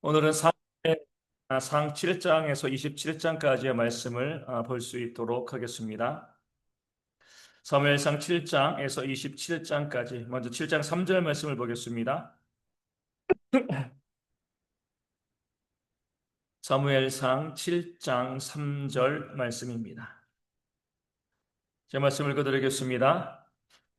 오늘은 상 7장에서 27장까지의 말씀을 볼 수 있도록 하겠습니다. 사무엘상 7장에서 27장까지 먼저 7장 3절 말씀을 보겠습니다. 사무엘상 7장 3절 말씀입니다. 제 말씀을 읽어드리겠습니다.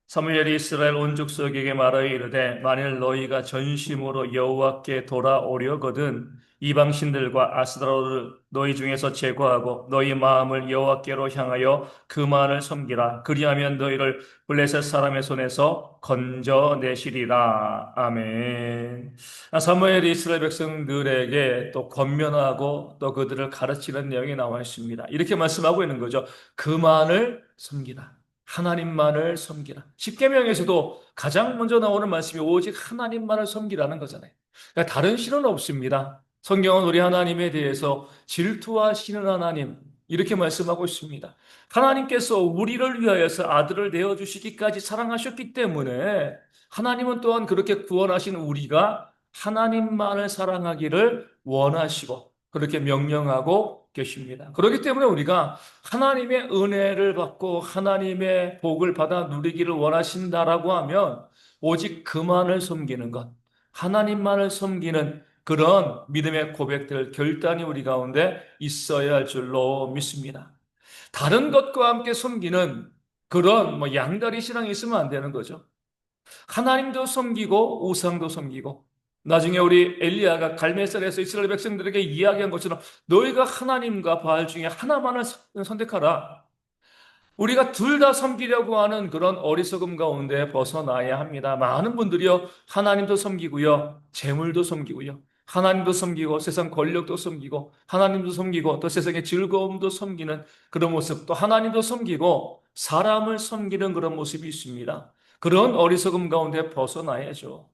사무엘이 이스라엘 온 족속에게 말하여 이르되 만일 너희가 전심으로 여호와께 돌아오려거든 이방 신들과 아스타로를 너희 중에서 제거하고 너희 마음을 여호와께로 향하여 그만을 섬기라. 그리하면 너희를 블레셋 사람의 손에서 건져내시리라. 아멘. 사무엘이 이스라엘 백성들에게 또 권면하고 또 그들을 가르치는 내용이 나와 있습니다. 이렇게 말씀하고 있는 거죠. 그만을 섬기라. 하나님만을 섬기라. 십계명에서도 가장 먼저 나오는 말씀이 오직 하나님만을 섬기라는 거잖아요. 그러니까 다른 신은 없습니다. 성경은 우리 하나님에 대해서 질투하시는 하나님 이렇게 말씀하고 있습니다. 하나님께서 우리를 위하여서 아들을 내어주시기까지 사랑하셨기 때문에 하나님은 또한 그렇게 구원하신 우리가 하나님만을 사랑하기를 원하시고 그렇게 명령하고 계십니다. 그렇기 때문에 우리가 하나님의 은혜를 받고 하나님의 복을 받아 누리기를 원하신다라고 하면 오직 그만을 섬기는 것, 하나님만을 섬기는 그런 믿음의 고백들 결단이 우리 가운데 있어야 할 줄로 믿습니다. 다른 것과 함께 섬기는 그런 양다리 신앙이 있으면 안 되는 거죠. 하나님도 섬기고 우상도 섬기고 나중에 우리 엘리야가 갈멜산에서 이스라엘 백성들에게 이야기한 것처럼 너희가 하나님과 바알 중에 하나만을 선택하라. 우리가 둘 다 섬기려고 하는 그런 어리석음 가운데 벗어나야 합니다. 많은 분들이요, 하나님도 섬기고요, 재물도 섬기고요, 하나님도 섬기고, 세상 권력도 섬기고, 하나님도 섬기고, 또 세상의 즐거움도 섬기는 그런 모습, 또 하나님도 섬기고, 사람을 섬기는 그런 모습이 있습니다. 그런 어리석음 가운데 벗어나야죠.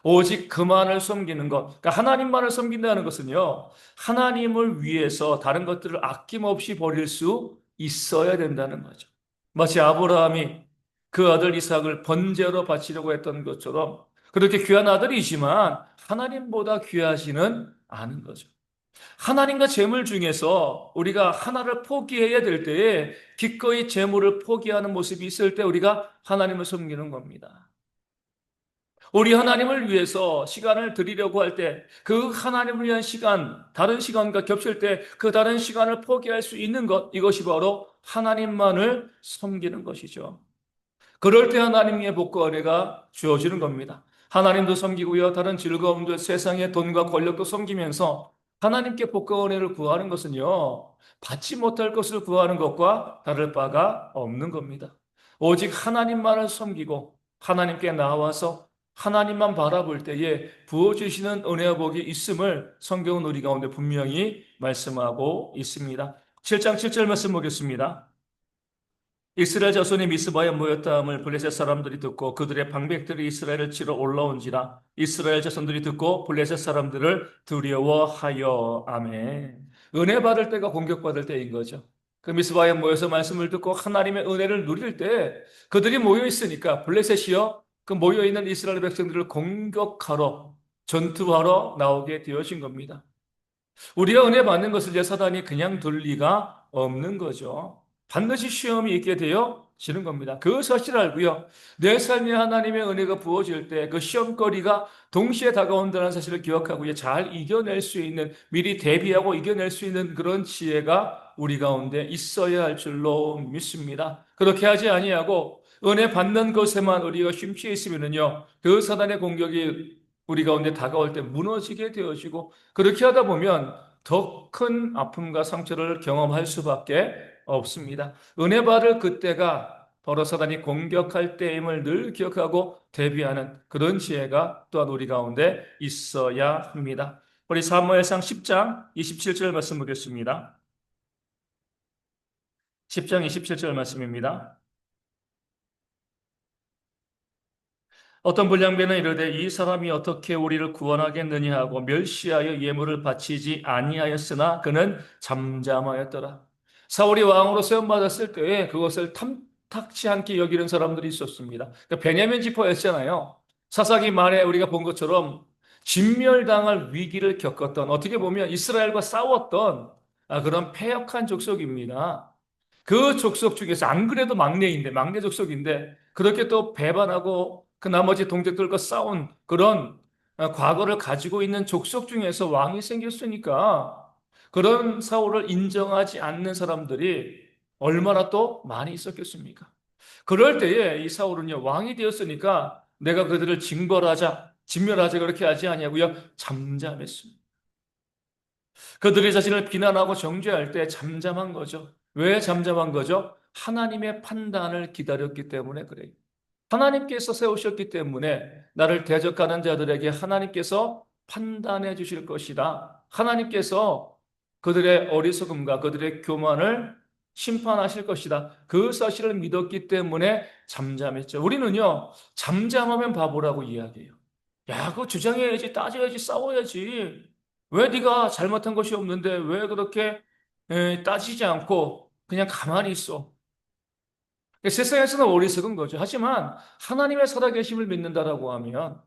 오직 그만을 섬기는 것, 그러니까 하나님만을 섬긴다는 것은요, 하나님을 위해서 다른 것들을 아낌없이 버릴 수 있어야 된다는 거죠. 마치 아브라함이 그 아들 이삭을 번제로 바치려고 했던 것처럼 그렇게 귀한 아들이지만 하나님보다 귀하지는 않은 거죠. 하나님과 재물 중에서 우리가 하나를 포기해야 될 때에 기꺼이 재물을 포기하는 모습이 있을 때 우리가 하나님을 섬기는 겁니다. 우리 하나님을 위해서 시간을 드리려고 할 때 그 하나님을 위한 시간, 다른 시간과 겹칠 때 그 다른 시간을 포기할 수 있는 것, 이것이 바로 하나님만을 섬기는 것이죠. 그럴 때 하나님의 복과 은혜가 주어지는 겁니다. 하나님도 섬기고요, 다른 즐거움도 세상의 돈과 권력도 섬기면서 하나님께 복과 은혜를 구하는 것은요, 받지 못할 것을 구하는 것과 다를 바가 없는 겁니다. 오직 하나님만을 섬기고 하나님께 나와서 하나님만 바라볼 때에 부어주시는 은혜와 복이 있음을 성경은 우리 가운데 분명히 말씀하고 있습니다. 7장 7절 말씀 보겠습니다. 이스라엘 자손이 미스바에 모였다함을 블레셋 사람들이 듣고 그들의 방백들이 이스라엘을 치러 올라온지라 이스라엘 자손들이 듣고 블레셋 사람들을 두려워하여 아멘. 은혜 받을 때가 공격받을 때인 거죠. 그 미스바에 모여서 말씀을 듣고 하나님의 은혜를 누릴 때 그들이 모여 있으니까 블레셋이요 그 모여 있는 이스라엘 백성들을 공격하러 전투하러 나오게 되어진 겁니다. 우리가 은혜 받는 것을 이제 사단이 그냥 둘 리가 없는 거죠. 반드시 시험이 있게 되어지는 겁니다. 그 사실을 알고요. 내 삶에 하나님의 은혜가 부어질 때 그 시험거리가 동시에 다가온다는 사실을 기억하고 잘 이겨낼 수 있는, 미리 대비하고 이겨낼 수 있는 그런 지혜가 우리 가운데 있어야 할 줄로 믿습니다. 그렇게 하지 아니하고 은혜 받는 것에만 우리가 심취해 있으면요. 그 사단의 공격이 우리 가운데 다가올 때 무너지게 되어지고 그렇게 하다 보면 더 큰 아픔과 상처를 경험할 수밖에 없습니다. 은혜 받을 그때가 바로 사단이 공격할 때임을 늘 기억하고 대비하는 그런 지혜가 또한 우리 가운데 있어야 합니다. 우리 사무엘상 10장 27절 말씀 보겠습니다. 10장 27절 말씀입니다. 어떤 불량배는 이르되 이 사람이 어떻게 우리를 구원하겠느냐 하고 멸시하여 예물을 바치지 아니하였으나 그는 잠잠하였더라. 사울이 왕으로 세움받았을 때에 그것을 탐탁치 않게 여기는 사람들이 있었습니다. 그러니까 베냐민 지파였잖아요. 사사기 말에 우리가 본 것처럼 진멸당할 위기를 겪었던, 어떻게 보면 이스라엘과 싸웠던 그런 패역한 족속입니다. 그 족속 중에서 안 그래도 막내 족속인데 그렇게 또 배반하고 그 나머지 동족들과 싸운 그런 과거를 가지고 있는 족속 중에서 왕이 생겼으니까 그런 사울을 인정하지 않는 사람들이 얼마나 또 많이 있었겠습니까? 그럴 때에 이 사울은요, 왕이 되었으니까 내가 그들을 징벌하자, 진멸하자 그렇게 하지 아니하고요, 잠잠했습니다. 그들이 자신을 비난하고 정죄할 때 잠잠한 거죠. 왜 잠잠한 거죠? 하나님의 판단을 기다렸기 때문에 그래요. 하나님께서 세우셨기 때문에 나를 대적하는 자들에게 하나님께서 판단해 주실 것이다. 하나님께서 그들의 어리석음과 그들의 교만을 심판하실 것이다. 그 사실을 믿었기 때문에 잠잠했죠. 우리는요, 잠잠하면 바보라고 이야기해요. 야, 그거 주장해야지, 따져야지, 싸워야지. 왜 네가 잘못한 것이 없는데 왜 그렇게 따지지 않고 그냥 가만히 있어? 세상에서는 어리석은 거죠. 하지만 하나님의 살아계심을 믿는다라고 하면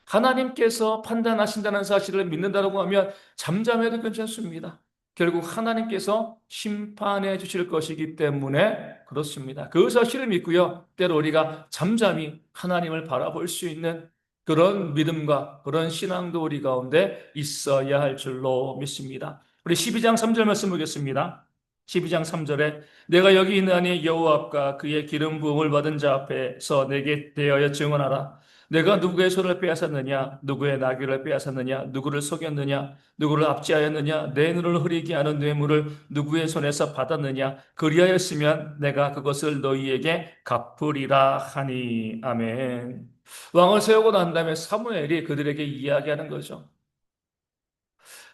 하나님께서 판단하신다는 사실을 믿는다라고 하면 잠잠해도 괜찮습니다. 결국 하나님께서 심판해 주실 것이기 때문에 그렇습니다. 그 사실을 믿고요. 때로 우리가 잠잠히 하나님을 바라볼 수 있는 그런 믿음과 그런 신앙도 우리 가운데 있어야 할 줄로 믿습니다. 우리 12장 3절 말씀 보겠습니다. 12장 3절에 내가 여기 있나니 여호와 앞과 그의 기름 부음을 받은 자 앞에서 내게 대하여 증언하라. 내가 누구의 손을 빼앗았느냐? 누구의 나귀를 빼앗았느냐? 누구를 속였느냐? 누구를 압제하였느냐? 내 눈을 흐리게 하는 뇌물을 누구의 손에서 받았느냐? 그리하였으면 내가 그것을 너희에게 갚으리라 하니. 아멘. 왕을 세우고 난 다음에 사무엘이 그들에게 이야기하는 거죠.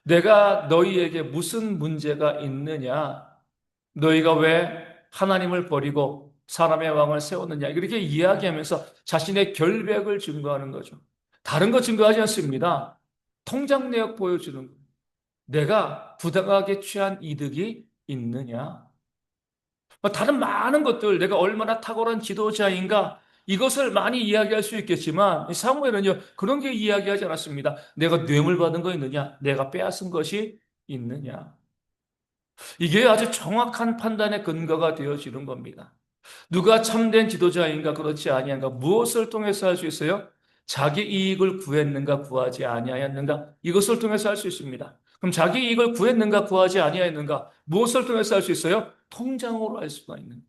내가 너희에게 무슨 문제가 있느냐? 너희가 왜 하나님을 버리고 사람의 왕을 세웠느냐? 이렇게 이야기하면서 자신의 결백을 증거하는 거죠. 다른 거 증거하지 않습니다. 통장 내역 보여주는 거예요. 내가 부당하게 취한 이득이 있느냐? 다른 많은 것들, 내가 얼마나 탁월한 지도자인가? 이것을 많이 이야기할 수 있겠지만, 사무엘은요, 그런 게 이야기하지 않았습니다. 내가 뇌물 받은 거 있느냐? 내가 빼앗은 것이 있느냐? 이게 아주 정확한 판단의 근거가 되어지는 겁니다. 누가 참된 지도자인가 그렇지 아니한가 무엇을 통해서 할 수 있어요? 자기 이익을 구했는가 구하지 아니하였는가 이것을 통해서 할 수 있습니다. 그럼 자기 이익을 구했는가 구하지 아니하였는가 무엇을 통해서 할 수 있어요? 통장으로 알 수가 있는.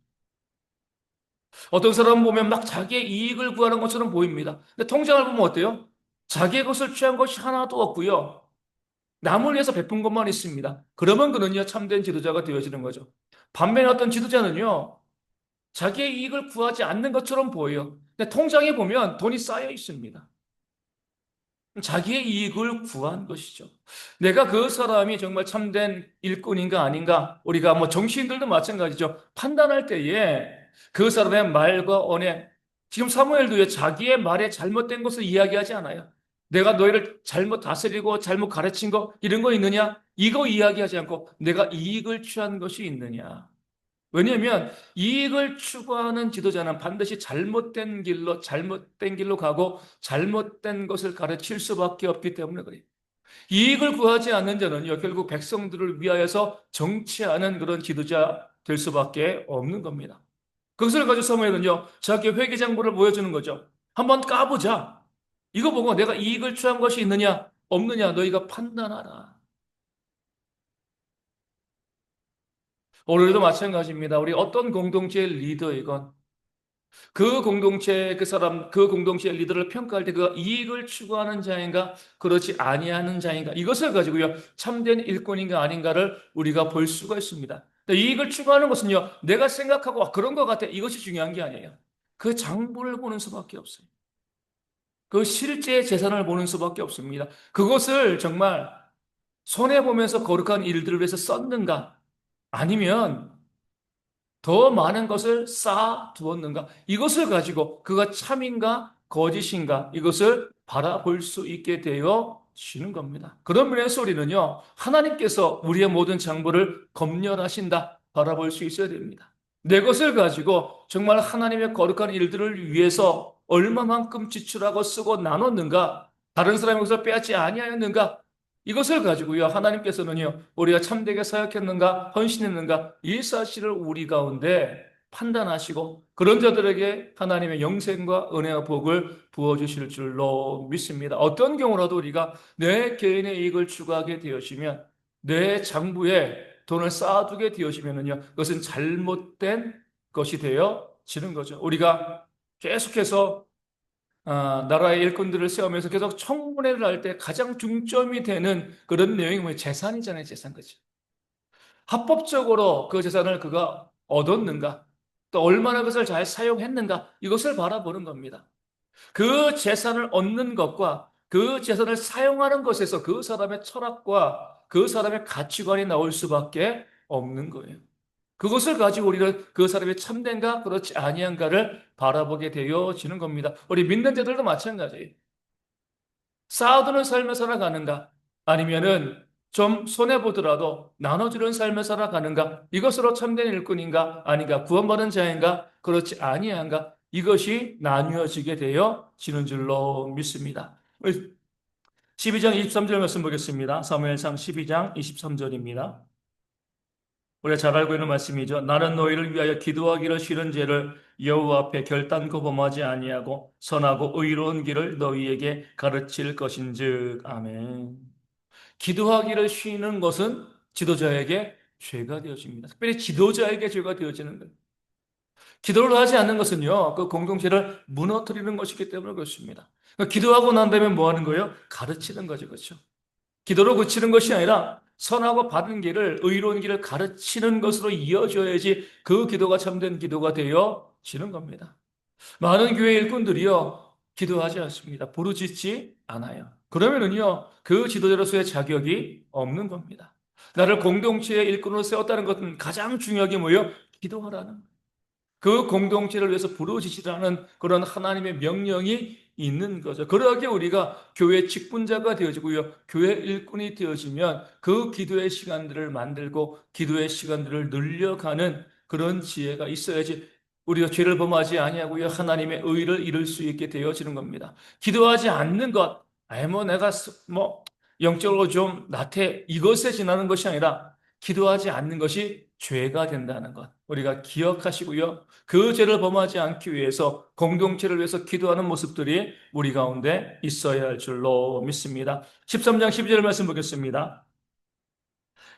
어떤 사람은 보면 막 자기의 이익을 구하는 것처럼 보입니다. 근데 통장을 보면 어때요? 자기의 것을 취한 것이 하나도 없고요. 남을 위해서 베푼 것만 있습니다. 그러면 그는요 참된 지도자가 되어지는 거죠. 반면에 어떤 지도자는요 자기의 이익을 구하지 않는 것처럼 보여요. 근데 통장에 보면 돈이 쌓여 있습니다. 자기의 이익을 구한 것이죠. 내가 그 사람이 정말 참된 일꾼인가 아닌가, 우리가 뭐 정치인들도 마찬가지죠. 판단할 때에 그 사람의 말과 언행, 지금 사무엘도요, 자기의 말에 잘못된 것을 이야기하지 않아요. 내가 너희를 잘못 다스리고 잘못 가르친 거, 이런 거 있느냐? 이거 이야기하지 않고 내가 이익을 취한 것이 있느냐? 왜냐하면 이익을 추구하는 지도자는 반드시 잘못된 길로 가고 잘못된 것을 가르칠 수밖에 없기 때문에 그래요. 이익을 구하지 않는 자는요, 결국 백성들을 위하여서 정치하는 그런 지도자 될 수밖에 없는 겁니다. 그것을 가지고 사무엘은요, 자기 회계장부를 보여주는 거죠. 한번 까보자. 이거 보고 내가 이익을 취한 것이 있느냐, 없느냐, 너희가 판단하라. 오늘도 마찬가지입니다. 우리 어떤 공동체의 리더이건 그 공동체 그 사람 그 공동체의 리더를 평가할 때 그가 이익을 추구하는 자인가 그렇지 아니하는 자인가 이것을 가지고요 참된 일꾼인가 아닌가를 우리가 볼 수가 있습니다. 이익을 추구하는 것은요 내가 생각하고 그런 것 같아 이것이 중요한 게 아니에요. 그 장부를 보는 수밖에 없어요. 그 실제 재산을 보는 수밖에 없습니다. 그것을 정말 손해 보면서 거룩한 일들을 위해서 썼는가 아니면 더 많은 것을 쌓아 두었는가? 이것을 가지고 그가 참인가 거짓인가? 이것을 바라볼 수 있게 되어지는 겁니다. 그런 면에서 우리는요, 하나님께서 우리의 모든 장부를 검열하신다 바라볼 수 있어야 됩니다. 내 것을 가지고 정말 하나님의 거룩한 일들을 위해서 얼마만큼 지출하고 쓰고 나눴는가? 다른 사람의 것을 빼앗지 아니하였는가? 이것을 가지고요, 하나님께서는요, 우리가 참되게 사역했는가, 헌신했는가, 이 사실을 우리 가운데 판단하시고, 그런 자들에게 하나님의 영생과 은혜와 복을 부어주실 줄로 믿습니다. 어떤 경우라도 우리가 내 개인의 이익을 추구하게 되어지면, 내 장부에 돈을 쌓아두게 되어지면요, 그것은 잘못된 것이 되어지는 거죠. 우리가 계속해서 나라의 일꾼들을 세우면서 계속 청문회를 할 때 가장 중점이 되는 그런 내용이 뭐예요? 재산이잖아요, 재산. 그죠? 합법적으로 그 재산을 그가 얻었는가? 또 얼마나 그것을 잘 사용했는가? 이것을 바라보는 겁니다. 그 재산을 얻는 것과 그 재산을 사용하는 것에서 그 사람의 철학과 그 사람의 가치관이 나올 수밖에 없는 거예요. 그것을 가지고 우리는 그 사람이 참된가 그렇지 아니한가를 바라보게 되어지는 겁니다. 우리 믿는 자들도 마찬가지예요. 쌓아두는 삶을 살아가는가? 아니면은 좀 손해보더라도 나눠주는 삶을 살아가는가? 이것으로 참된 일꾼인가? 아닌가? 구원받은 자인가? 그렇지 아니한가? 이것이 나뉘어지게 되어지는 줄로 믿습니다. 12장 23절 말씀 보겠습니다. 사무엘상 12장 23절입니다. 우리가 잘 알고 있는 말씀이죠. 나는 너희를 위하여 기도하기를 싫은 죄를 여호와 앞에 결단코 범하지 아니하고 선하고 의로운 길을 너희에게 가르칠 것인즉. 아멘. 기도하기를 쉬는 것은 지도자에게 죄가 되어집니다. 특별히 지도자에게 죄가 되어지는 거예요. 기도를 하지 않는 것은요, 그 공동체를 무너뜨리는 것이기 때문에 그렇습니다. 그러니까 기도하고 난 다음에 뭐 하는 거예요? 가르치는 거죠. 그렇죠? 기도로 그치는 것이 아니라 선하고 바른 길을, 의로운 길을 가르치는 것으로 이어져야지 그 기도가 참된 기도가 되어지는 겁니다. 많은 교회 일꾼들이요, 기도하지 않습니다. 부르짖지 않아요. 그러면은요, 그 지도자로서의 자격이 없는 겁니다. 나를 공동체의 일꾼으로 세웠다는 것은 가장 중요한 게 뭐예요? 기도하라는 그 공동체를 위해서 부르짖으라는 그런 하나님의 명령이 있는 거죠. 그러기에 우리가 교회 직분자가 되어지고요. 교회 일꾼이 되어지면 그 기도의 시간들을 만들고 기도의 시간들을 늘려가는 그런 지혜가 있어야지 우리가 죄를 범하지 아니하고요. 하나님의 의를 이룰 수 있게 되어지는 겁니다. 기도하지 않는 것, 아예 뭐 내가 뭐 영적으로 좀 나태 이것에 지나는 것이 아니라 기도하지 않는 것이 죄가 된다는 것. 우리가 기억하시고요. 그 죄를 범하지 않기 위해서 공동체를 위해서 기도하는 모습들이 우리 가운데 있어야 할 줄로 믿습니다. 13장 12절 말씀 보겠습니다.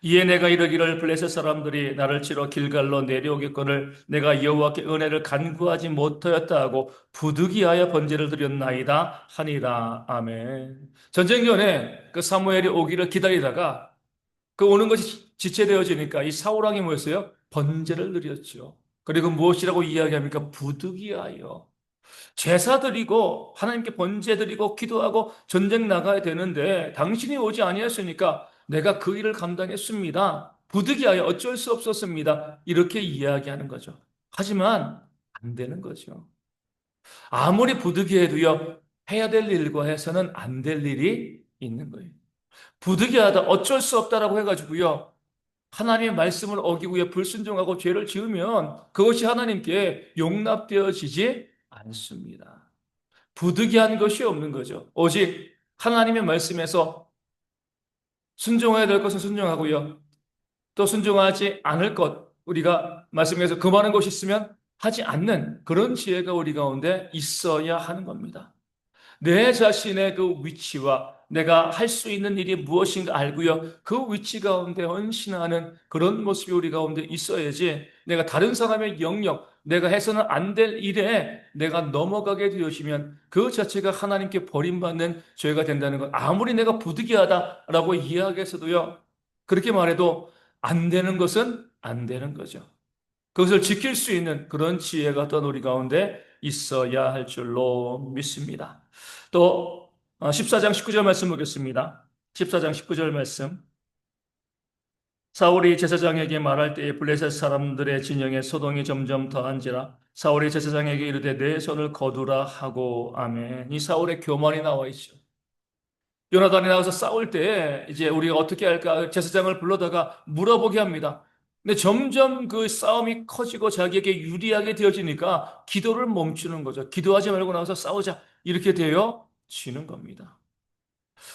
이에 내가 이르기를 블레셋 사람들이 나를 치러 길갈로 내려오겠거늘 내가 여호와께 은혜를 간구하지 못하였다 하고 부득이하여 번제를 드렸나이다 하니라. 아멘. 전쟁 전에 그 사무엘이 오기를 기다리다가 그 오는 것이 지체되어지니까 이 사울왕이 뭐였어요? 번제를 드렸죠. 그리고 무엇이라고 이야기합니까? 부득이하여. 제사 드리고 하나님께 번제 드리고 기도하고 전쟁 나가야 되는데 당신이 오지 아니했으니까 내가 그 일을 감당했습니다. 부득이하여 어쩔 수 없었습니다. 이렇게 이야기하는 거죠. 하지만 안 되는 거죠. 아무리 부득이해도요, 해야 될 일과 해서는 안 될 일이 있는 거예요. 부득이하다, 어쩔 수 없다라고 해가지고요, 하나님의 말씀을 어기고 불순종하고 죄를 지으면 그것이 하나님께 용납되어지지 않습니다. 부득이한 것이 없는 거죠. 오직 하나님의 말씀에서 순종해야 될 것은 순종하고요. 또 순종하지 않을 것, 우리가 말씀에서 금하는 것이 있으면 하지 않는 그런 지혜가 우리 가운데 있어야 하는 겁니다. 내 자신의 그 위치와 내가 할 수 있는 일이 무엇인가 알고요. 그 위치 가운데 헌신하는 그런 모습이 우리 가운데 있어야지 내가 다른 사람의 영역, 내가 해서는 안 될 일에 내가 넘어가게 되어지면 그 자체가 하나님께 버림받는 죄가 된다는 것. 아무리 내가 부득이하다라고 이야기해서도요. 그렇게 말해도 안 되는 것은 안 되는 거죠. 그것을 지킬 수 있는 그런 지혜가 또 우리 가운데 있어야 할 줄로 믿습니다. 또 14장 19절 말씀 보겠습니다. 14장 19절 말씀. 사울이 제사장에게 말할 때에 블레셋 사람들의 진영에 소동이 점점 더한지라 사울이 제사장에게 이르되 내 손을 거두라 하고. 아멘. 이 사울의 교만이 나와 있죠. 요나단이 나와서 싸울 때 이제 우리가 어떻게 할까 제사장을 불러다가 물어보게 합니다. 근데 점점 그 싸움이 커지고 자기에게 유리하게 되어지니까 기도를 멈추는 거죠. 기도하지 말고 나와서 싸우자. 이렇게 되어지는 겁니다.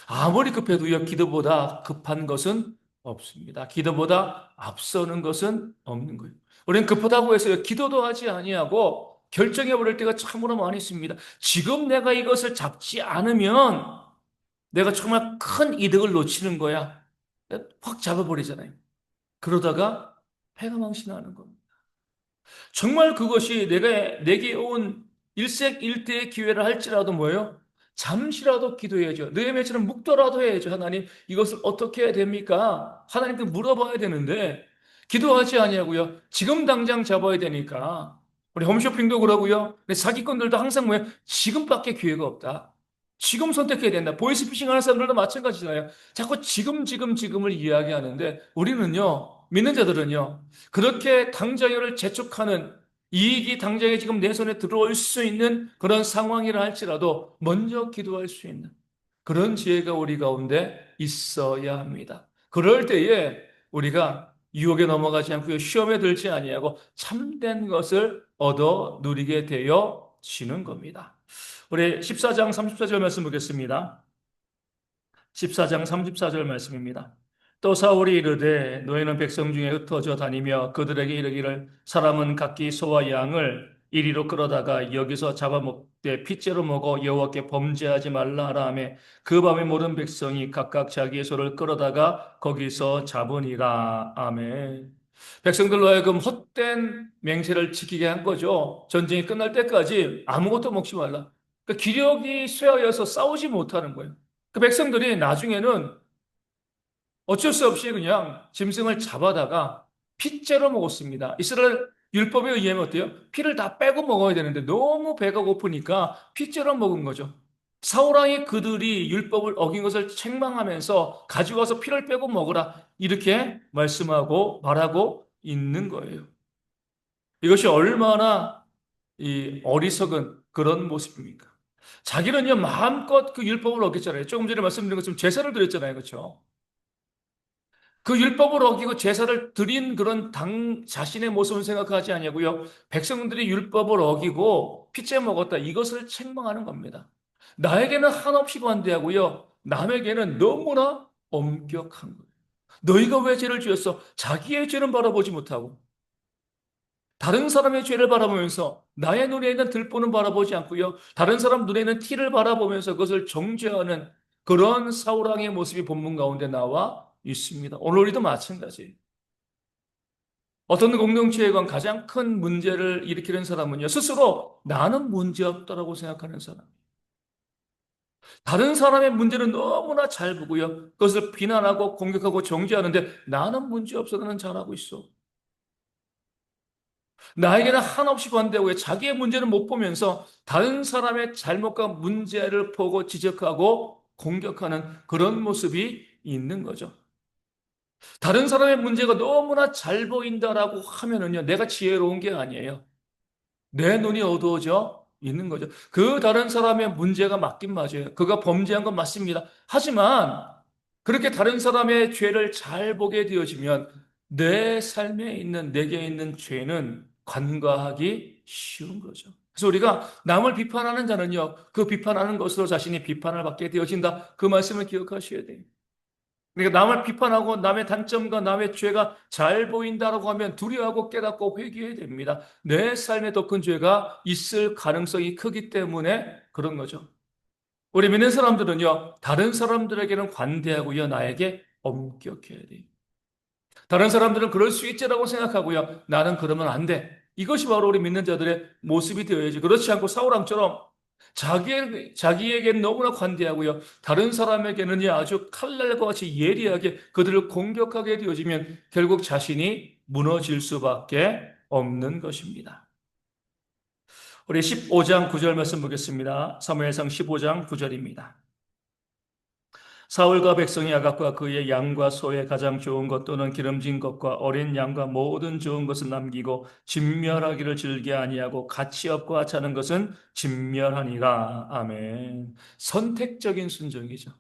아무리 급해도요, 기도보다 급한 것은 없습니다. 기도보다 앞서는 것은 없는 거예요. 우리는 급하다고 해서 기도도 하지 아니하고 결정해 버릴 때가 참으로 많이 있습니다. 지금 내가 이것을 잡지 않으면 내가 정말 큰 이득을 놓치는 거야. 확 잡아버리잖아요. 그러다가 패가 망신하는 겁니다. 정말 그것이 내게 온 일색일대의 기회를 할지라도 뭐예요? 잠시라도 기도해야죠. 느헤미야처럼 묵더라도 해야죠. 하나님, 이것을 어떻게 해야 됩니까? 하나님께 물어봐야 되는데 기도하지 아니하고요. 지금 당장 잡아야 되니까. 우리 홈쇼핑도 그러고요. 근데 사기꾼들도 항상 뭐예요? 지금밖에 기회가 없다. 지금 선택해야 된다. 보이스피싱 하는 사람들도 마찬가지잖아요. 자꾸 지금을 이야기하는데 우리는요, 믿는 자들은요, 그렇게 당장을 재촉하는 이익이 당장에 지금 내 손에 들어올 수 있는 그런 상황이라 할지라도 먼저 기도할 수 있는 그런 지혜가 우리 가운데 있어야 합니다. 그럴 때에 우리가 유혹에 넘어가지 않고 시험에 들지 아니하고 참된 것을 얻어 누리게 되어지는 겁니다. 우리 14장 34절 말씀 보겠습니다. 14장 34절 말씀입니다. 또 사울이 이르되 너희는 백성 중에 흩어져 다니며 그들에게 이르기를 사람은 각기 소와 양을 이리로 끌어다가 여기서 잡아먹되 핏째로 먹어 여호와께 범죄하지 말라 하라 하며 그 밤에 모든 백성이 각각 자기의 소를 끌어다가 거기서 잡으니라. 아멘. 백성들로 하여금 헛된 맹세를 지키게 한 거죠. 전쟁이 끝날 때까지 아무것도 먹지 말라. 그 기력이 쇠하여서 싸우지 못하는 거예요. 그 백성들이 나중에는 어쩔 수 없이 그냥 짐승을 잡아다가 핏째로 먹었습니다. 이스라엘 율법에 의하면 어때요? 피를 다 빼고 먹어야 되는데 너무 배가 고프니까 핏째로 먹은 거죠. 사울왕이 그들이 율법을 어긴 것을 책망하면서 가져가서 피를 빼고 먹으라 이렇게 말씀하고 말하고 있는 거예요. 이것이 얼마나 이 어리석은 그런 모습입니까? 자기는요 마음껏 그 율법을 어겼잖아요. 조금 전에 말씀드린 것처럼 제사를 드렸잖아요, 그렇죠? 그 율법을 어기고 제사를 드린 그런 당 자신의 모습을 생각하지 아니하고요. 백성들이 율법을 어기고 피째 먹었다. 이것을 책망하는 겁니다. 나에게는 한없이 관대하고요. 남에게는 너무나 엄격한 거예요. 너희가 왜 죄를 지었어? 자기의 죄는 바라보지 못하고 다른 사람의 죄를 바라보면서 나의 눈에 있는 들보는 바라보지 않고요. 다른 사람 눈에 있는 티를 바라보면서 그것을 정죄하는 그런 사울왕의 모습이 본문 가운데 나와 있습니다. 오늘 우리도 마찬가지. 어떤 공동체에 관 가장 큰 문제를 일으키는 사람은요. 스스로 나는 문제없다라고 생각하는 사람. 다른 사람의 문제는 너무나 잘 보고요. 그것을 비난하고 공격하고 정죄하는데 나는 문제없어. 나는 잘하고 있어. 나에게는 한없이 관대하고 자기의 문제는 못 보면서 다른 사람의 잘못과 문제를 보고 지적하고 공격하는 그런 모습이 있는 거죠. 다른 사람의 문제가 너무나 잘 보인다라고 하면은요, 내가 지혜로운 게 아니에요. 내 눈이 어두워져 있는 거죠. 그 다른 사람의 문제가 맞긴 맞아요. 그가 범죄한 건 맞습니다. 하지만 그렇게 다른 사람의 죄를 잘 보게 되어지면 내 삶에 있는 내게 있는 죄는 간과하기 쉬운 거죠. 그래서 우리가 남을 비판하는 자는요, 그 비판하는 것으로 자신이 비판을 받게 되어진다. 그 말씀을 기억하셔야 돼요. 그러니까 남을 비판하고 남의 단점과 남의 죄가 잘 보인다라고 하면 두려워하고 깨닫고 회개해야 됩니다. 내 삶에 더 큰 죄가 있을 가능성이 크기 때문에 그런 거죠. 우리 믿는 사람들은요, 다른 사람들에게는 관대하고요, 나에게 엄격해야 돼요. 다른 사람들은 그럴 수 있지라고 생각하고요, 나는 그러면 안 돼. 이것이 바로 우리 믿는 자들의 모습이 되어야지. 그렇지 않고 사울왕처럼 자기에게는 너무나 관대하고요, 다른 사람에게는 아주 칼날과 같이 예리하게 그들을 공격하게 되어지면 결국 자신이 무너질 수밖에 없는 것입니다. 우리 15장 9절 말씀 보겠습니다. 사무엘상 15장 9절입니다. 사울과 백성이 아각과 그의 양과 소의 가장 좋은 것 또는 기름진 것과 어린 양과 모든 좋은 것을 남기고 진멸하기를 즐겨 아니하고 가치 없고 하찮은 것은 진멸하니라. 아멘. 선택적인 순종이죠.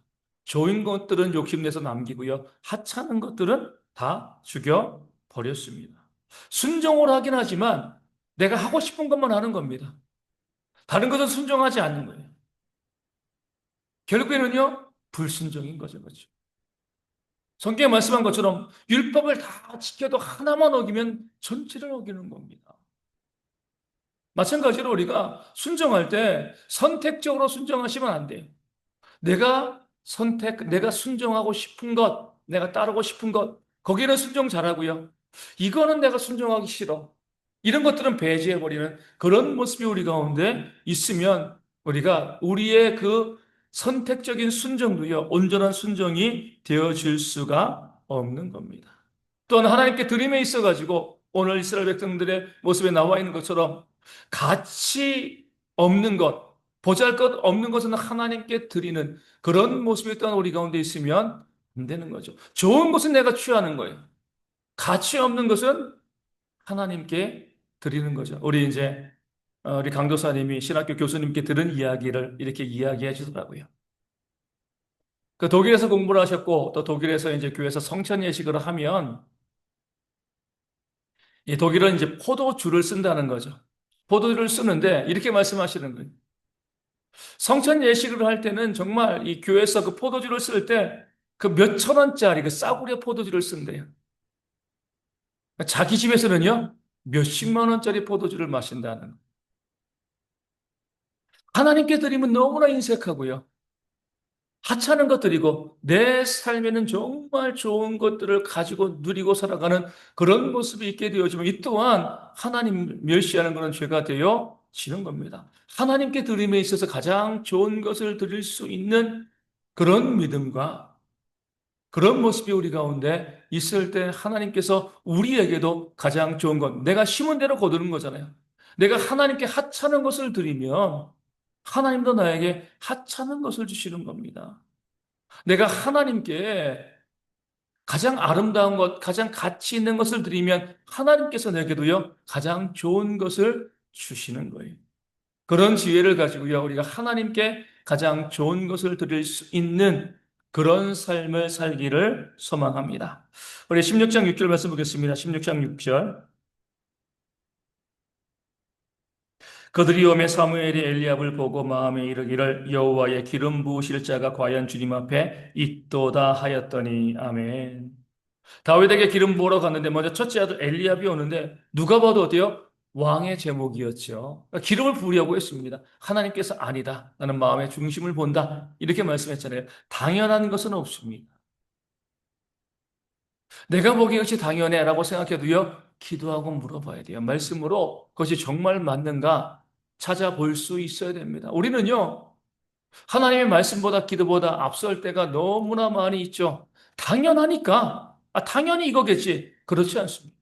좋은 것들은 욕심내서 남기고요. 하찮은 것들은 다 죽여 버렸습니다. 순종을 하긴 하지만 내가 하고 싶은 것만 하는 겁니다. 다른 것은 순종하지 않는 거예요. 결국에는요, 불순종인 거죠. 그렇죠? 성경에 말씀한 것처럼 율법을 다 지켜도 하나만 어기면 전체를 어기는 겁니다. 마찬가지로 우리가 순종할 때 선택적으로 순종하시면 안 돼요. 내가 순종하고 싶은 것, 내가 따르고 싶은 것, 거기는 순종 잘하고요. 이거는 내가 순종하기 싫어. 이런 것들은 배제해버리는 그런 모습이 우리 가운데 있으면 우리가 우리의 그 선택적인 순종도요, 온전한 순종이 되어질 수가 없는 겁니다. 또한 하나님께 드림에 있어가지고 오늘 이스라엘 백성들의 모습에 나와 있는 것처럼 가치 없는 것, 보잘 것 없는 것은 하나님께 드리는 그런 모습이 또한 우리 가운데 있으면 안 되는 거죠. 좋은 것은 내가 취하는 거예요. 가치 없는 것은 하나님께 드리는 거죠. 우리 강도사님이 신학교 교수님께 들은 이야기를 이렇게 이야기해 주더라고요. 그 독일에서 공부를 하셨고 또 독일에서 이제 교회에서 성찬 예식을 하면 이 독일은 이제 포도주를 쓴다는 거죠. 포도주를 쓰는데 이렇게 말씀하시는 거예요. 성찬 예식을 할 때는 정말 이 교회에서 그 포도주를 쓸 때 그 몇천 원짜리 그 싸구려 포도주를 쓴대요. 자기 집에서는요, 몇십만 원짜리 포도주를 마신다는 거예요. 하나님께 드리면 너무나 인색하고요. 하찮은 것들이고 내 삶에는 정말 좋은 것들을 가지고 누리고 살아가는 그런 모습이 있게 되어지면 이 또한 하나님 멸시하는 것은 죄가 되어지는 겁니다. 하나님께 드림에 있어서 가장 좋은 것을 드릴 수 있는 그런 믿음과 그런 모습이 우리 가운데 있을 때 하나님께서 우리에게도 가장 좋은 것, 내가 심은 대로 거두는 거잖아요. 내가 하나님께 하찮은 것을 드리면 하나님도 나에게 하찮은 것을 주시는 겁니다. 내가 하나님께 가장 아름다운 것, 가장 가치 있는 것을 드리면 하나님께서 내게도요, 가장 좋은 것을 주시는 거예요. 그런 지혜를 가지고요, 우리가 하나님께 가장 좋은 것을 드릴 수 있는 그런 삶을 살기를 소망합니다. 우리 16장 6절 말씀 보겠습니다. 16장 6절. 그들이 오매 사무엘이 엘리압을 보고 마음에 이르기를 여호와의 기름 부으실 자가 과연 주님 앞에 있도다 하였더니 아멘. 다윗에게 기름 부으러 갔는데 먼저 첫째 아들 엘리압이 오는데 누가 봐도 어때요? 왕의 제목이었죠. 그러니까 기름을 부으려고 했습니다. 하나님께서 아니다. 나는 마음의 중심을 본다. 이렇게 말씀했잖아요. 당연한 것은 없습니다. 내가 보기에 그것이 당연해라고 생각해도요. 기도하고 물어봐야 돼요. 말씀으로 그것이 정말 맞는가 찾아볼 수 있어야 됩니다. 우리는요. 하나님의 말씀보다 기도보다 앞설 때가 너무나 많이 있죠. 당연하니까. 당연히 이거겠지. 그렇지 않습니다.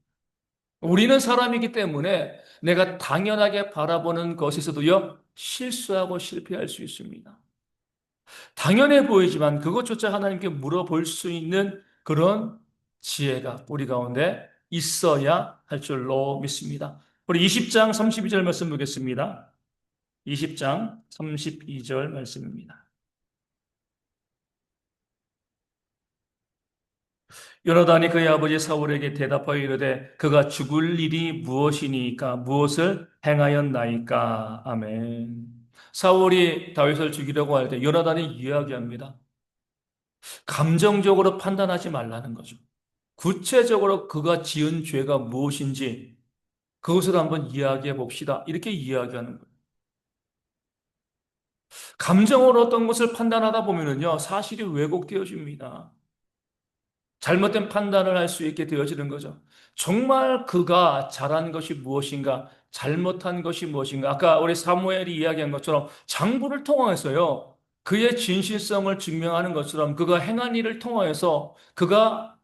우리는 사람이기 때문에 내가 당연하게 바라보는 것에서도요, 실수하고 실패할 수 있습니다. 당연해 보이지만 그것조차 하나님께 물어볼 수 있는 그런 지혜가 우리 가운데 있어야 할 줄로 믿습니다. 우리 20장 32절 말씀 보겠습니다. 20장 32절 말씀입니다. 요나단이 그의 아버지 사울에게 대답하여 이르되 그가 죽을 일이 무엇이니까 무엇을 행하였나이까. 아멘. 사울이 다윗을 죽이려고 할 때 요나단이 이야기합니다. 감정적으로 판단하지 말라는 거죠. 구체적으로 그가 지은 죄가 무엇인지 그것을 한번 이야기해 봅시다. 이렇게 이야기하는 거예요. 감정으로 어떤 것을 판단하다 보면은요, 사실이 왜곡되어집니다. 잘못된 판단을 할 수 있게 되어지는 거죠. 정말 그가 잘한 것이 무엇인가, 잘못한 것이 무엇인가. 아까 우리 사무엘이 이야기한 것처럼 장부를 통해서요, 그의 진실성을 증명하는 것처럼 그가 행한 일을 통하여서 그가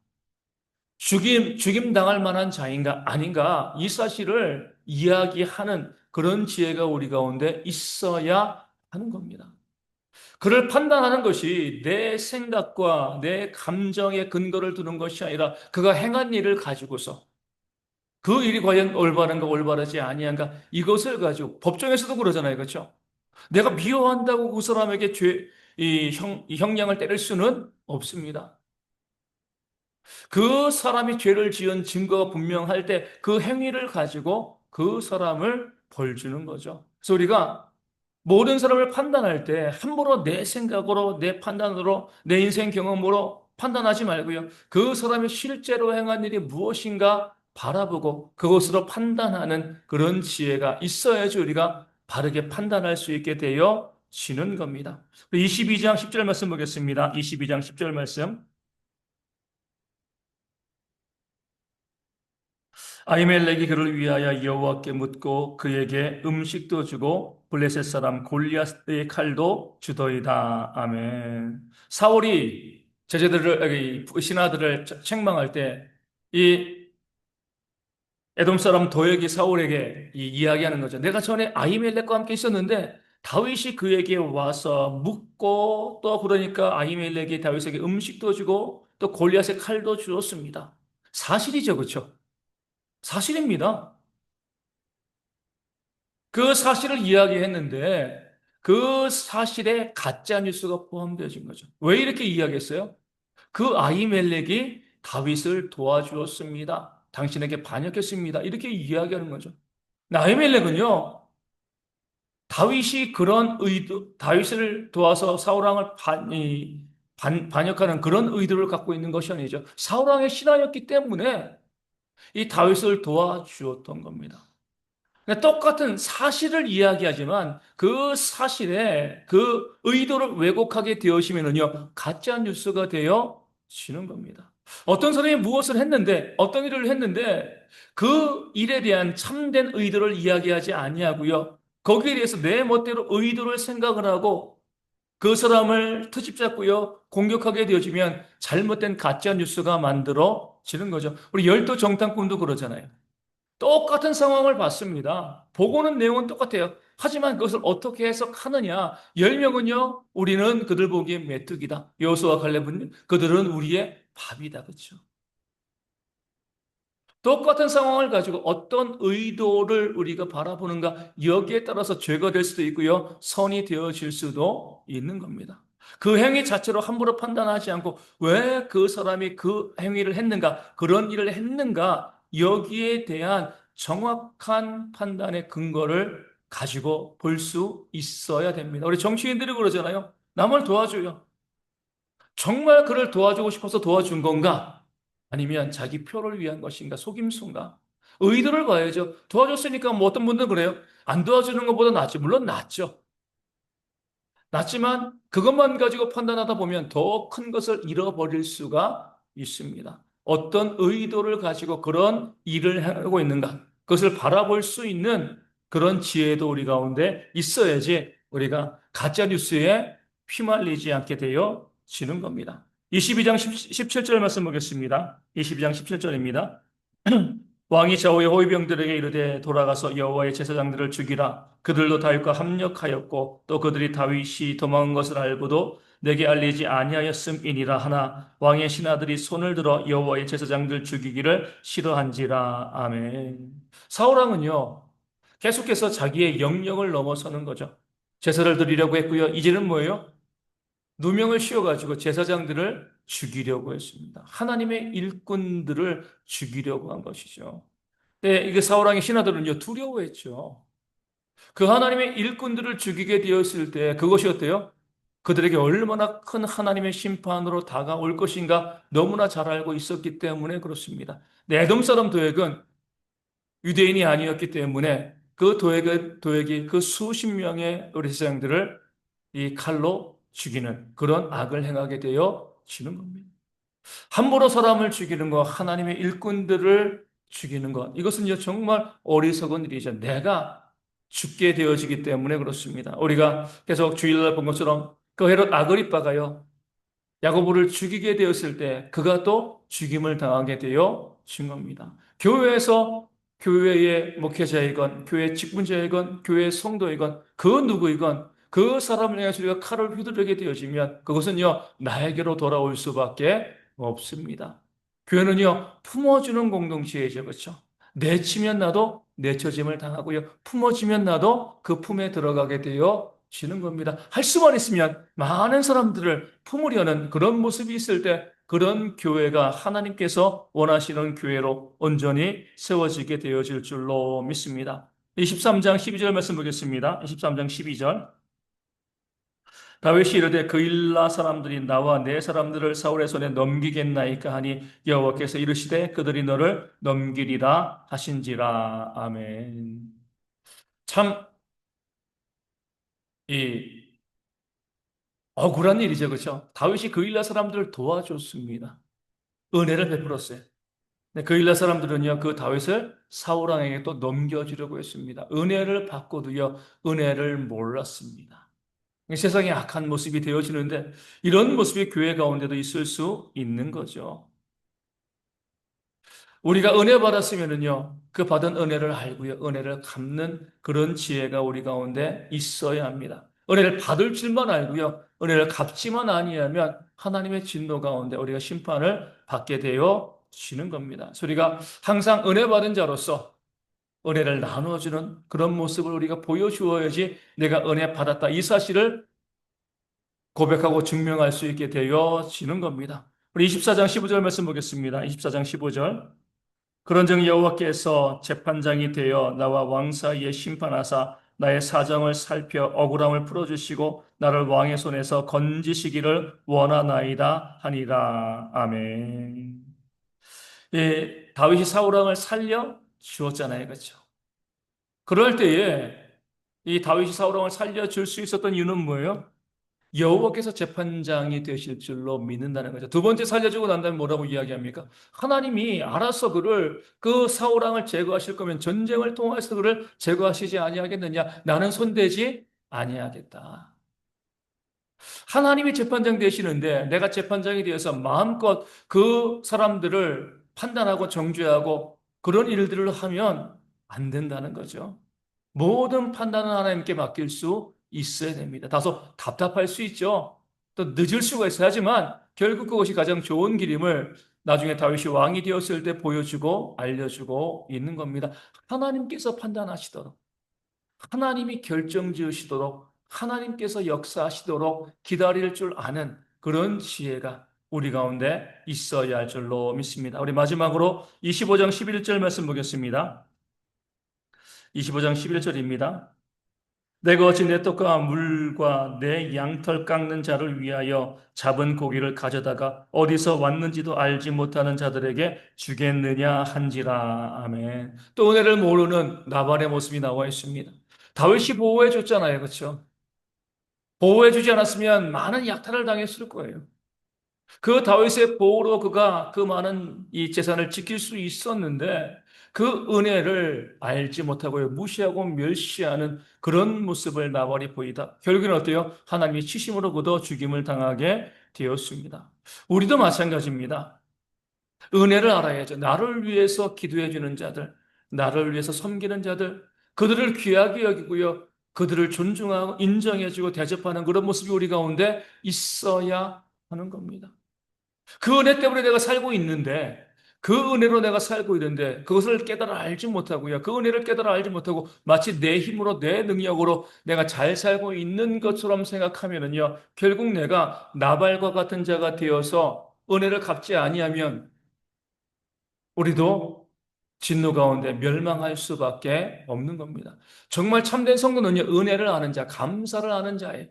죽임 당할 만한 자인가 아닌가 이 사실을 이야기하는 그런 지혜가 우리 가운데 있어야 하는 겁니다. 그를 판단하는 것이 내 생각과 내 감정에 근거를 두는 것이 아니라 그가 행한 일을 가지고서 그 일이 과연 올바른가 올바르지 아니한가 이것을 가지고 법정에서도 그러잖아요. 그렇죠? 내가 미워한다고 그 사람에게 이 형량을 때릴 수는 없습니다. 그 사람이 죄를 지은 증거가 분명할 때 그 행위를 가지고 그 사람을 벌 주는 거죠. 그래서 우리가 모든 사람을 판단할 때 함부로 내 생각으로, 내 판단으로, 내 인생 경험으로 판단하지 말고요. 그 사람이 실제로 행한 일이 무엇인가 바라보고 그것으로 판단하는 그런 지혜가 있어야지 우리가 바르게 판단할 수 있게 되어지는 겁니다. 22장 10절 말씀 보겠습니다. 22장 10절 말씀. 아히멜렉이 그를 위하여 여호와께 묻고 그에게 음식도 주고 블레셋 사람 골리앗의 칼도 주더이다. 아멘. 사울이 제자들을 신하들을 책망할 때 이 에돔 사람 도액이 사울에게 이야기하는 거죠. 내가 전에 아히멜렉과 함께 있었는데 다윗이 그에게 와서 묻고 또 그러니까 아히멜렉이 다윗에게 음식도 주고 또 골리앗의 칼도 주었습니다. 사실이죠, 그렇죠? 사실입니다. 그 사실을 이야기했는데 그 사실에 가짜 뉴스가 포함되어진 거죠. 왜 이렇게 이야기했어요? 그 아히멜렉이 다윗을 도와주었습니다. 당신에게 반역했습니다. 이렇게 이야기하는 거죠. 아히멜렉은요, 다윗이 그런 의도, 다윗을 도와서 사울왕을 반역하는 그런 의도를 갖고 있는 것이 아니죠. 사울왕의 신하였기 때문에 이 다윗을 도와주었던 겁니다. 그러니까 똑같은 사실을 이야기하지만 그 사실에 그 의도를 왜곡하게 되어지면은요, 가짜 뉴스가 되어지는 겁니다. 어떤 사람이 무엇을 했는데, 어떤 일을 했는데, 그 일에 대한 참된 의도를 이야기하지 아니하고요. 거기에 대해서 내 멋대로 의도를 생각을 하고 그 사람을 트집 잡고요, 공격하게 되어지면 잘못된 가짜 뉴스가 만들어지는 거죠. 우리 열도 정탐꾼도 그러잖아요. 똑같은 상황을 봤습니다. 보고는 내용은 똑같아요. 하지만 그것을 어떻게 해석하느냐? 10명은요, 우리는 그들 보기에 메뚜기다. 여호수아 갈렙은 그들은 우리의 밥이다. 그렇죠? 똑같은 상황을 가지고 어떤 의도를 우리가 바라보는가 여기에 따라서 죄가 될 수도 있고요. 선이 되어질 수도 있는 겁니다. 그 행위 자체로 함부로 판단하지 않고 왜 그 사람이 그 행위를 했는가, 그런 일을 했는가 여기에 대한 정확한 판단의 근거를 가지고 볼 수 있어야 됩니다. 우리 정치인들이 그러잖아요. 남을 도와줘요. 정말 그를 도와주고 싶어서 도와준 건가? 아니면 자기 표를 위한 것인가? 속임수인가? 의도를 봐야죠. 도와줬으니까 뭐 어떤 분들은 그래요. 안 도와주는 것보다 낫지. 물론 낫죠. 낫지만 그것만 가지고 판단하다 보면 더 큰 것을 잃어버릴 수가 있습니다. 어떤 의도를 가지고 그런 일을 하고 있는가? 그것을 바라볼 수 있는 그런 지혜도 우리 가운데 있어야지 우리가 가짜뉴스에 휘말리지 않게 되어지는 겁니다. 22장 17절 말씀 보겠습니다. 22장 17절입니다. 왕이 저의 호위병들에게 이르되 돌아가서 여호와의 제사장들을 죽이라. 그들도 다윗과 합력하였고 또 그들이 다윗이 도망한 것을 알고도 내게 알리지 아니하였음이니라 하나 왕의 신하들이 손을 들어 여호와의 제사장들 죽이기를 싫어한지라. 아멘. 사울 왕은요 계속해서 자기의 영역을 넘어서는 거죠. 제사를 드리려고 했고요. 이제는 뭐예요? 누명을 씌워가지고 제사장들을 죽이려고 했습니다. 하나님의 일꾼들을 죽이려고 한 것이죠. 네, 이게 사울왕의 신하들은요, 두려워했죠. 그 하나님의 일꾼들을 죽이게 되었을 때 그것이 어때요? 그들에게 얼마나 큰 하나님의 심판으로 다가올 것인가 너무나 잘 알고 있었기 때문에 그렇습니다. 네, 에돔 사람 도액은 유대인이 아니었기 때문에 그 도액이 그 수십 명의 우리 제사장들을 이 칼로 죽이는 그런 악을 행하게 되어지는 겁니다. 함부로 사람을 죽이는 것, 하나님의 일꾼들을 죽이는 것, 이것은요, 정말 어리석은 일이죠. 내가 죽게 되어지기 때문에 그렇습니다. 우리가 계속 주일날 본 것처럼 그 헤롯 아그리빠가요, 야고보를 죽이게 되었을 때 그가 또 죽임을 당하게 되어진 겁니다. 교회에서 교회의 목회자이건 교회 직분자이건 교회 성도이건 그 누구이건 그 사람을 향해서 우리가 칼을 휘두르게 되어지면 그것은요 나에게로 돌아올 수밖에 없습니다. 교회는요 품어주는 공동체이죠, 그렇죠? 내치면 나도 내쳐짐을 당하고요 품어주면 나도 그 품에 들어가게 되어 지는 겁니다. 할 수만 있으면 많은 사람들을 품으려는 그런 모습이 있을 때 그런 교회가 하나님께서 원하시는 교회로 온전히 세워지게 되어질 줄로 믿습니다. 23장 12절 말씀 보겠습니다. 23장 12절. 다윗이 이르되 그일라 사람들이 나와 내 사람들을 사울의 손에 넘기겠나이까 하니 여호와께서 이르시되 그들이 너를 넘기리라 하신지라. 아멘. 참, 이 억울한 일이죠. 그렇죠? 다윗이 그일라 사람들을 도와줬습니다. 은혜를 베풀었어요. 근데 그일라 사람들은요, 그 다윗을 사울 왕에게 또 넘겨주려고 했습니다. 은혜를 받고도요, 은혜를 몰랐습니다. 세상에 악한 모습이 되어지는데 이런 모습이 교회 가운데도 있을 수 있는 거죠. 우리가 은혜 받았으면은요, 그 받은 은혜를 알고요, 은혜를 갚는 그런 지혜가 우리 가운데 있어야 합니다. 은혜를 받을 줄만 알고요, 은혜를 갚지만 아니하면 하나님의 진노 가운데 우리가 심판을 받게 되어 지는 겁니다. 그래서 우리가 항상 은혜 받은 자로서 은혜를 나누어주는 그런 모습을 우리가 보여주어야지 내가 은혜 받았다 이 사실을 고백하고 증명할 수 있게 되어지는 겁니다. 우리 24장 15절 말씀 보겠습니다. 24장 15절. 그런즉 여호와께서 재판장이 되어 나와 왕 사이에 심판하사 나의 사정을 살펴 억울함을 풀어주시고 나를 왕의 손에서 건지시기를 원하나이다 하니라. 아멘. 예, 다윗이 사울 왕을 살려 주었잖아요. 그렇죠? 그럴 때에 이 다윗이 사울 왕을 살려 줄 수 있었던 이유는 뭐예요? 여호와께서 재판장이 되실 줄로 믿는다는 거죠. 두 번째 살려주고 난 다음에 뭐라고 이야기합니까? 하나님이 알아서 그를 그 사울 왕을 제거하실 거면 전쟁을 통해서 그를 제거하시지 아니하겠느냐? 나는 손대지 아니하겠다. 하나님이 재판장 되시는데 내가 재판장이 되어서 마음껏 그 사람들을 판단하고 정죄하고 그런 일들을 하면 안 된다는 거죠. 모든 판단은 하나님께 맡길 수 있어야 됩니다. 다소 답답할 수 있죠. 또 늦을 수가 있어요. 하지만 결국 그것이 가장 좋은 길임을 나중에 다윗이 왕이 되었을 때 보여주고 알려주고 있는 겁니다. 하나님께서 판단하시도록, 하나님이 결정 지으시도록, 하나님께서 역사하시도록 기다릴 줄 아는 그런 지혜가 우리 가운데 있어야 할 줄로 믿습니다. 우리 마지막으로 25장 11절 말씀 보겠습니다. 25장 11절입니다. 내가 어찌 내 떡과 물과 내 양털 깎는 자를 위하여 잡은 고기를 가져다가 어디서 왔는지도 알지 못하는 자들에게 주겠느냐 한지라. 아멘. 또 은혜를 모르는 나발의 모습이 나와 있습니다. 다윗이 보호해 줬잖아요. 그렇죠? 보호해 주지 않았으면 많은 약탈을 당했을 거예요. 그 다윗의 보호로 그가 그 많은 이 재산을 지킬 수 있었는데 그 은혜를 알지 못하고 무시하고 멸시하는 그런 모습을 나발이 보이다. 결국에는 어때요? 하나님이 치심으로 거둬 죽임을 당하게 되었습니다. 우리도 마찬가지입니다. 은혜를 알아야죠. 나를 위해서 기도해 주는 자들, 나를 위해서 섬기는 자들, 그들을 귀하게 여기고요. 그들을 존중하고 인정해주고 대접하는 그런 모습이 우리 가운데 있어야 하는 겁니다. 그 은혜 때문에 내가 살고 있는데, 그 은혜로 내가 살고 있는데, 그것을 깨달아 알지 못하고요. 그 은혜를 깨달아 알지 못하고, 마치 내 힘으로, 내 능력으로 내가 잘 살고 있는 것처럼 생각하면은요, 결국 내가 나발과 같은 자가 되어서 은혜를 갚지 아니하면, 우리도 진노 가운데 멸망할 수밖에 없는 겁니다. 정말 참된 성도는요, 은혜를 아는 자, 감사를 아는 자예요.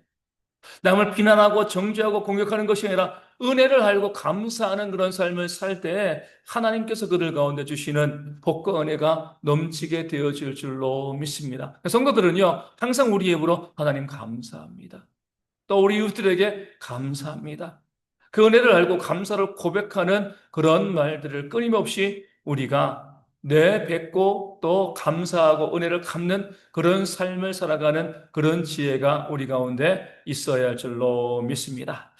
남을 비난하고 정죄하고 공격하는 것이 아니라 은혜를 알고 감사하는 그런 삶을 살 때 하나님께서 그들 가운데 주시는 복과 은혜가 넘치게 되어질 줄로 믿습니다. 성도들은요, 항상 우리 입으로 하나님 감사합니다. 또 우리 이웃들에게 감사합니다. 그 은혜를 알고 감사를 고백하는 그런 말들을 끊임없이 우리가 내뱉고 또 감사하고 은혜를 갚는 그런 삶을 살아가는 그런 지혜가 우리 가운데 있어야 할 줄로 믿습니다.